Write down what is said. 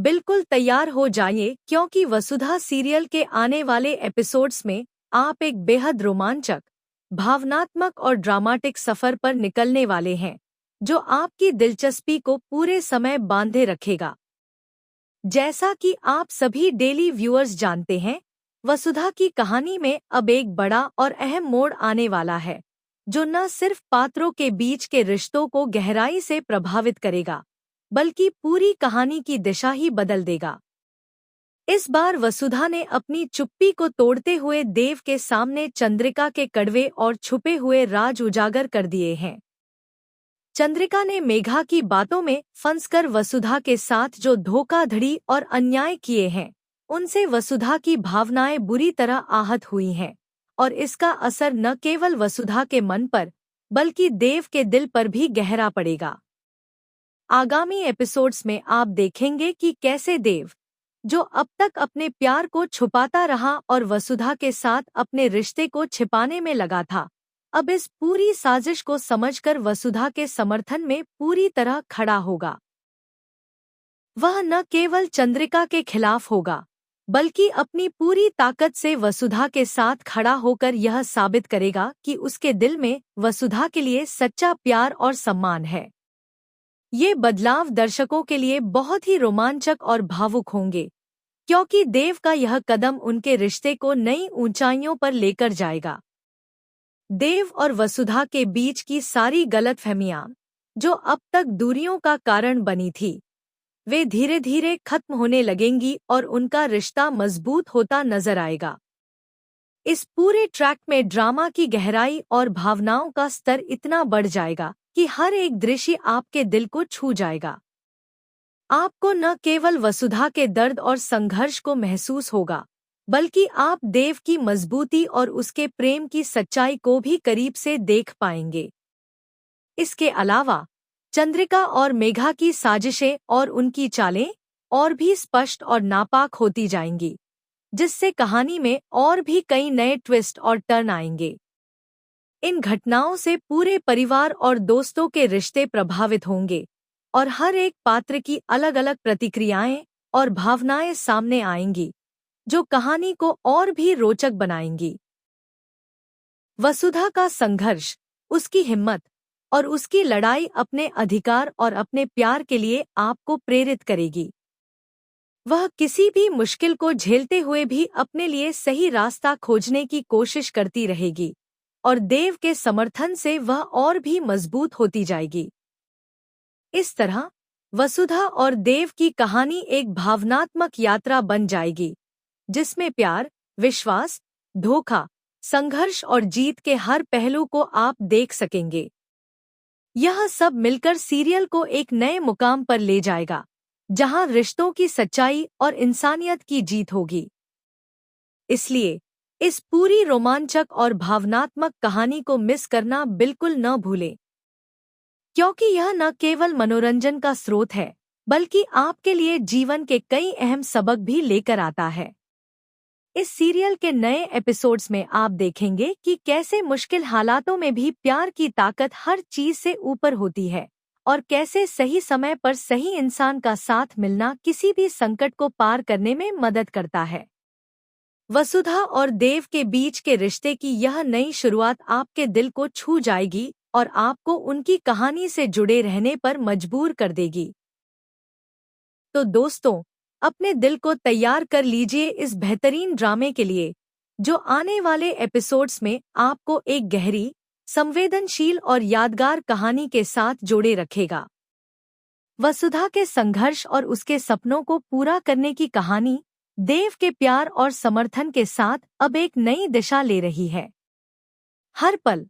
बिल्कुल तैयार हो जाइए, क्योंकि वसुधा सीरियल के आने वाले एपिसोड्स में आप एक बेहद रोमांचक, भावनात्मक और ड्रामाटिक सफर पर निकलने वाले हैं, जो आपकी दिलचस्पी को पूरे समय बांधे रखेगा। जैसा कि आप सभी डेली व्यूअर्स जानते हैं, वसुधा की कहानी में अब एक बड़ा और अहम मोड़ आने वाला है, जो न सिर्फ पात्रों के बीच के रिश्तों को गहराई से प्रभावित करेगा, बल्कि पूरी कहानी की दिशा ही बदल देगा। इस बार वसुधा ने अपनी चुप्पी को तोड़ते हुए देव के सामने चंद्रिका के कड़वे और छुपे हुए राज उजागर कर दिए हैं। चंद्रिका ने मेघा की बातों में फंसकर वसुधा के साथ जो धोखाधड़ी और अन्याय किए हैं, उनसे वसुधा की भावनाएं बुरी तरह आहत हुई हैं, और इसका असर न केवल वसुधा के मन पर, बल्कि देव के दिल पर भी गहरा पड़ेगा। आगामी एपिसोड्स में आप देखेंगे कि कैसे देव, जो अब तक अपने प्यार को छुपाता रहा और वसुधा के साथ अपने रिश्ते को छिपाने में लगा था, अब इस पूरी साजिश को समझकर वसुधा के समर्थन में पूरी तरह खड़ा होगा। वह न केवल चंद्रिका के खिलाफ होगा, बल्कि अपनी पूरी ताकत से वसुधा के साथ खड़ा होकर यह साबित करेगा कि उसके दिल में वसुधा के लिए सच्चा प्यार और सम्मान है। ये बदलाव दर्शकों के लिए बहुत ही रोमांचक और भावुक होंगे, क्योंकि देव का यह कदम उनके रिश्ते को नई ऊंचाइयों पर लेकर जाएगा। देव और वसुधा के बीच की सारी गलतफहमियां, जो अब तक दूरियों का कारण बनी थी, वे धीरे धीरे खत्म होने लगेंगी और उनका रिश्ता मजबूत होता नजर आएगा। इस पूरे ट्रैक में ड्रामा की गहराई और भावनाओं का स्तर इतना बढ़ जाएगा कि हर एक दृश्य आपके दिल को छू जाएगा। आपको न केवल वसुधा के दर्द और संघर्ष को महसूस होगा, बल्कि आप देव की मजबूती और उसके प्रेम की सच्चाई को भी करीब से देख पाएंगे। इसके अलावा चंद्रिका और मेघा की साजिशें और उनकी चालें और भी स्पष्ट और नापाक होती जाएंगी, जिससे कहानी में और भी कई नए ट्विस्ट और टर्न आएंगे। इन घटनाओं से पूरे परिवार और दोस्तों के रिश्ते प्रभावित होंगे, और हर एक पात्र की अलग अलग प्रतिक्रियाएं और भावनाएं सामने आएंगी, जो कहानी को और भी रोचक बनाएंगी। वसुधा का संघर्ष, उसकी हिम्मत और उसकी लड़ाई अपने अधिकार और अपने प्यार के लिए आपको प्रेरित करेगी। वह किसी भी मुश्किल को झेलते हुए भी अपने लिए सही रास्ता खोजने की कोशिश करती रहेगी, और देव के समर्थन से वह और भी मजबूत होती जाएगी। इस तरह वसुधा और देव की कहानी एक भावनात्मक यात्रा बन जाएगी, जिसमें प्यार, विश्वास, धोखा, संघर्ष और जीत के हर पहलू को आप देख सकेंगे। यह सब मिलकर सीरियल को एक नए मुकाम पर ले जाएगा, जहां रिश्तों की सच्चाई और इंसानियत की जीत होगी। इसलिए इस पूरी रोमांचक और भावनात्मक कहानी को मिस करना बिल्कुल न भूलें, क्योंकि यह न केवल मनोरंजन का स्रोत है, बल्कि आपके लिए जीवन के कई अहम सबक भी लेकर आता है। इस सीरियल के नए एपिसोड्स में आप देखेंगे कि कैसे मुश्किल हालातों में भी प्यार की ताकत हर चीज से ऊपर होती है, और कैसे सही समय पर सही इंसान का साथ मिलना किसी भी संकट को पार करने में मदद करता है। वसुधा और देव के बीच के रिश्ते की यह नई शुरुआत आपके दिल को छू जाएगी और आपको उनकी कहानी से जुड़े रहने पर मजबूर कर देगी। तो दोस्तों, अपने दिल को तैयार कर लीजिए इस बेहतरीन ड्रामे के लिए, जो आने वाले एपिसोड्स में आपको एक गहरी, संवेदनशील और यादगार कहानी के साथ जोड़े रखेगा। वसुधा के संघर्ष और उसके सपनों को पूरा करने की कहानी देव के प्यार और समर्थन के साथ अब एक नई दिशा ले रही है। हर पल,